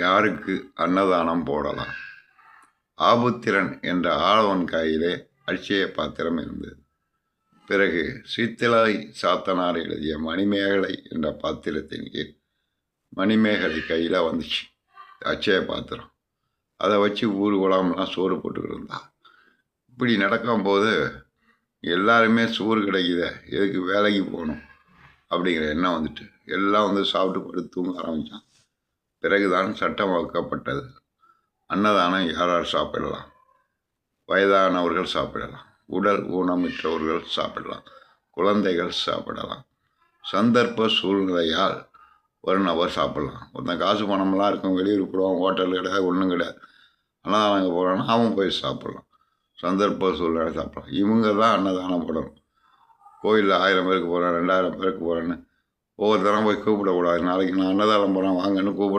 யாருக்கு அன்னதானம் போடலாம்? ஆபுத்திரன் என்ற ஆளவன் கையிலே அட்சய பாத்திரம் இருந்தது. பிறகு சித்திலை சாத்தனார் எழுதிய மணிமேகலை என்ற பாத்திரத்தின் கீழ் மணிமேகலை கையில் வந்துச்சு அட்சய பாத்திரம். அதை வச்சு ஊர் உலகம்லாம் சோறு போட்டுக்கிட்டு இருந்தா. இப்படி நடக்கும்போது எல்லாருமே சோறு கிடைக்குத, எதுக்கு வேலைக்கு போகணும் அப்படிங்கிற எண்ணம் வந்துட்டு எல்லாம் வந்து சாப்பிட்டு போட்டு தூங்க ஆரம்பித்தான். பிறகுதான் சட்டம் வகுக்கப்பட்டது. அன்னதானம் யார் யார் சாப்பிடலாம்? வயதானவர்கள் சாப்பிடலாம், உடல் ஊனமிற்றவர்கள் சாப்பிடலாம், குழந்தைகள் சாப்பிடலாம். சந்தர்ப்ப சூழ்நிலையால் ஒரு நபர் சாப்பிடலாம். ஒருத்தன் காசு பணமெல்லாம் இருக்கும், வெளியூர் போடுவான், ஹோட்டல் கிடையாது, ஒன்றும் கிடையாது, அன்னதானம் அங்கே போகிறான்னா அவன் போய் சாப்பிட்லாம். சந்தர்ப்ப சூழ்நிலை சாப்பிடலாம். இவங்க தான் அன்னதானம் போடணும். கோயிலில் 1000 பேருக்கு போகிறேன், 2000 பேருக்கு போகிறேன்னு ஒவ்வொருத்தரம் போய் கூப்பிடக்கூடாது. நாளைக்கு நான் அன்னதானம் போகிறேன் வாங்கன்னு கூப்பிட